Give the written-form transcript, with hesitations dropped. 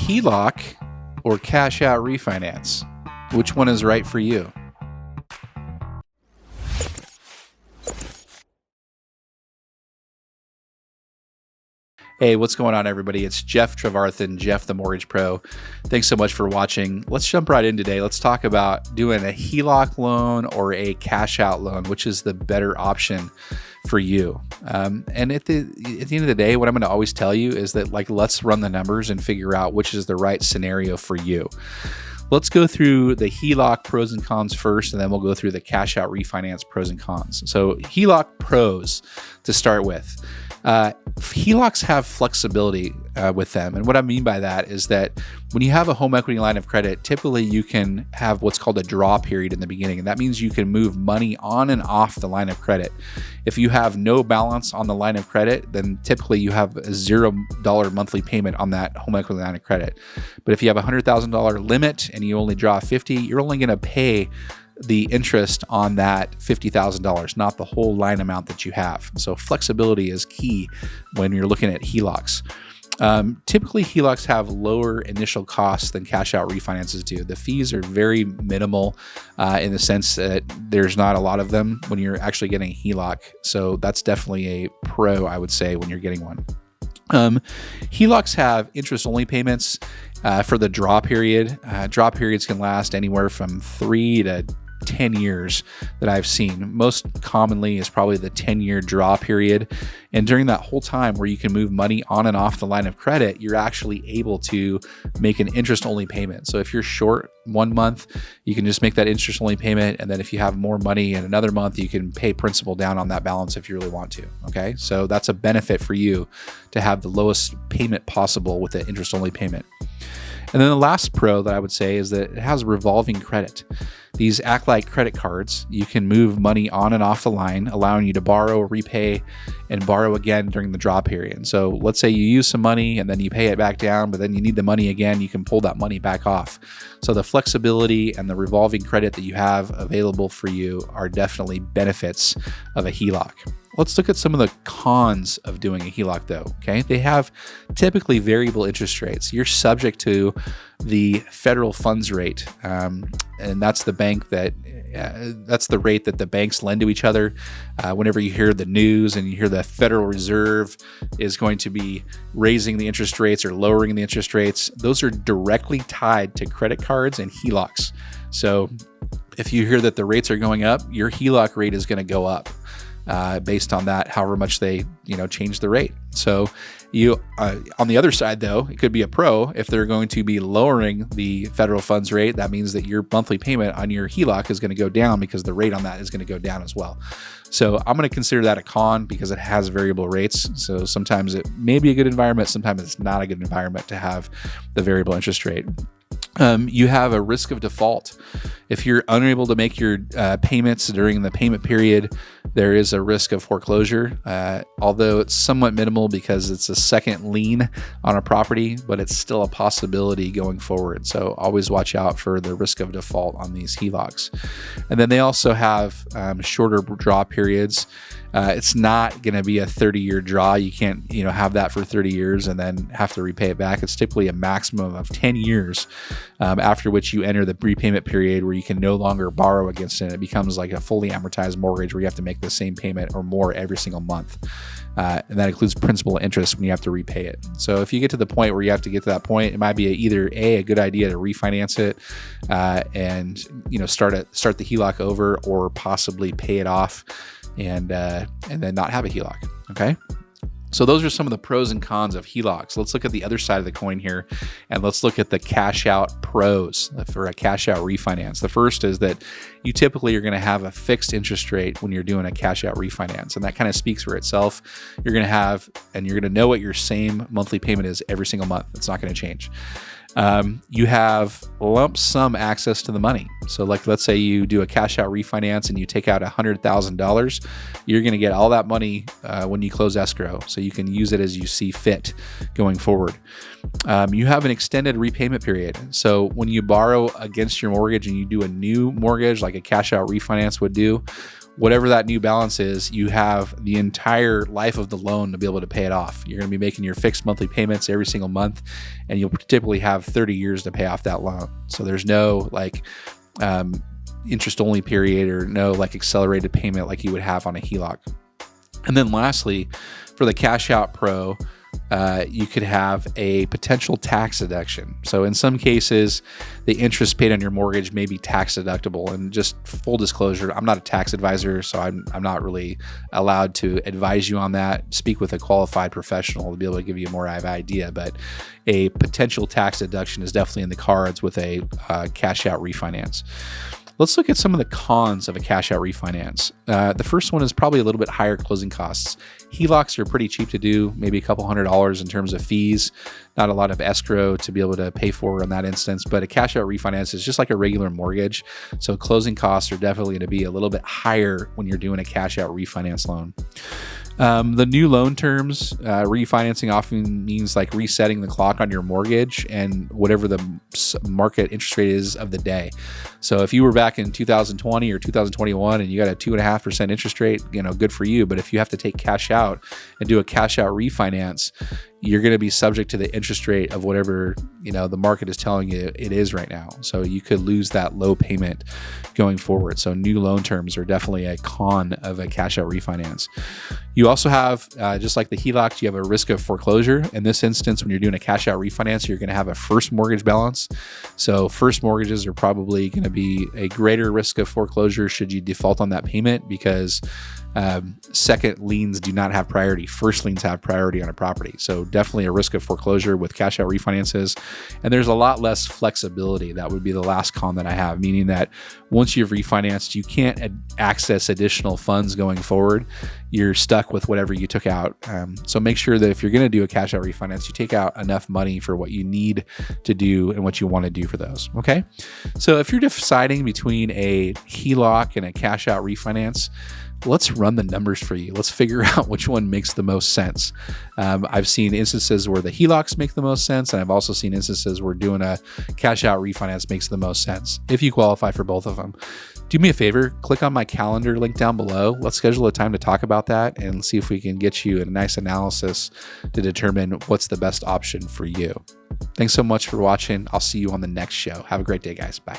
HELOC or Cash Out Refinance? Which one is right for you? Hey, what's going on, everybody? It's Jeff Trevarthen, Jeff the Mortgage Pro. Thanks so much for watching. Let's jump right in today. Let's talk about doing a HELOC loan or a cash out loan, which is the better option for you. And at the end of the day, what I'm going to always tell you is that, let's run the numbers and figure out which is the right scenario for you. Let's go through the HELOC pros and cons first, and then we'll go through the cash out refinance pros and cons. So HELOC pros to start with. HELOCs have flexibility with them. And what I mean by that is that when you have a home equity line of credit, typically you can have what's called a draw period in the beginning. And that means you can move money on and off the line of credit. If you have no balance on the line of credit, then typically you have a $0 monthly payment on that home equity line of credit. But if you have a $100,000 limit and you only draw 50, you're only going to pay the interest on that $50,000, not the whole line amount that you have. So flexibility is key when you're looking at HELOCs. Typically, HELOCs have lower initial costs than cash out refinances do. The fees are very minimal in the sense that there's not a lot of them when you're actually getting a HELOC. So that's definitely a pro, I would say, when you're getting one. HELOCs have interest-only payments for the draw period. Draw periods can last anywhere from 3 to 10 years that I've seen. Most commonly is probably the 10-year draw period. And during that whole time where you can move money on and off the line of credit, you're actually able to make an interest-only payment. So if you're short 1 month, you can just make that interest-only payment. And then if you have more money in another month, you can pay principal down on that balance if you really want to. Okay. So that's a benefit for you to have the lowest payment possible with the interest-only payment. And then the last pro that I would say is that it has revolving credit. These act like credit cards. You can move money on and off the line, allowing you to borrow, repay, and borrow again during the draw period. So let's say you use some money and then you pay it back down, but then you need the money again, you can pull that money back off. So the flexibility and the revolving credit that you have available for you are definitely benefits of a HELOC. Let's look at some of the cons of doing a HELOC though, okay? They have typically variable interest rates. You're subject to the federal funds rate, and that's the bank that's the rate that the banks lend to each other. Whenever you hear the news and you hear the Federal Reserve is going to be raising the interest rates or lowering the interest rates, those are directly tied to credit cards and HELOCs. So if you hear that the rates are going up, your HELOC rate is going to go up. Based on that, however much they, change the rate. So you, on the other side though, it could be a pro if they're going to be lowering the federal funds rate. That means that your monthly payment on your HELOC is going to go down because the rate on that is going to go down as well. So I'm going to consider that a con because it has variable rates. So sometimes it may be a good environment. Sometimes it's not a good environment to have the variable interest rate. You have a risk of default. If you're unable to make your payments during the payment period, there is a risk of foreclosure, although it's somewhat minimal because it's a second lien on a property, but it's still a possibility going forward. So always watch out for the risk of default on these HELOCs. And then they also have shorter draw periods. It's not going to be a 30-year draw. You can't, have that for 30 years and then have to repay it back. It's typically a maximum of 10 years, after which you enter the repayment period where you can no longer borrow against it. It becomes like a fully amortized mortgage where you have to make the same payment or more every single month. And that includes principal and interest when you have to repay it. So if you get to the point where you have to get to that point, it might be either a good idea to refinance it and start the HELOC over, or possibly pay it off and then not have a HELOC. Okay. So those are some of the pros and cons of HELOCs. Let's look at the other side of the coin here, and let's look at the cash out pros for a cash out refinance. The first is that you typically are going to have a fixed interest rate when you're doing a cash out refinance, and that kind of speaks for itself. You're going to know what your same monthly payment is every single month. It's not going to change. You have lump sum access to the money. So let's say you do a cash out refinance and you take out $100,000, you're going to get all that money when you close escrow. So you can use it as you see fit going forward. You have an extended repayment period. So when you borrow against your mortgage and you do a new mortgage, like a cash out refinance would do, whatever that new balance is, you have the entire life of the loan to be able to pay it off. You're going to be making your fixed monthly payments every single month, and you'll typically have 30 years to pay off that loan. So there's no interest only period or no accelerated payment like you would have on a HELOC. And then lastly, for the Cash Out Pro, you could have a potential tax deduction. So in some cases, the interest paid on your mortgage may be tax deductible. And just full disclosure, I'm not a tax advisor, so I'm not really allowed to advise you on that. Speak with a qualified professional to be able to give you more of an idea. But a potential tax deduction is definitely in the cards with a cash out refinance. Let's look at some of the cons of a cash out refinance. The first one is probably a little bit higher closing costs. HELOCs are pretty cheap to do, maybe a couple $100 in terms of fees, not a lot of escrow to be able to pay for in that instance, but a cash out refinance is just like a regular mortgage. So closing costs are definitely going to be a little bit higher when you're doing a cash out refinance loan. The new loan terms, refinancing often means resetting the clock on your mortgage and whatever the market interest rate is of the day. So if you were back in 2020 or 2021 and you got a 2.5% interest rate, good for you. But if you have to take cash out and do a cash out refinance, you're going to be subject to the interest rate of whatever, the market is telling you it is right now. So you could lose that low payment going forward. So new loan terms are definitely a con of a cash out refinance. You also have, just like the HELOCs, you have a risk of foreclosure. In this instance, when you're doing a cash out refinance, you're going to have a first mortgage balance. So first mortgages are probably going to be a greater risk of foreclosure should you default on that payment, because second liens do not have priority. First liens have priority on a property. So definitely a risk of foreclosure with cash out refinances. And there's a lot less flexibility. That would be the last con that I have, meaning that once you've refinanced, you can't access additional funds going forward. You're stuck with whatever you took out. So make sure that if you're going to do a cash out refinance, you take out enough money for what you need to do and what you want to do for those. Okay. So if you're deciding between a HELOC and a cash out refinance, let's run the numbers for you. Let's figure out which one makes the most sense. I've seen instances where the HELOCs make the most sense, and I've also seen instances where doing a cash out refinance makes the most sense. If you qualify for both of them, do me a favor, click on my calendar link down below. Let's schedule a time to talk about that and see if we can get you a nice analysis to determine what's the best option for you. Thanks so much for watching. I'll see you on the next show. Have a great day, guys. Bye.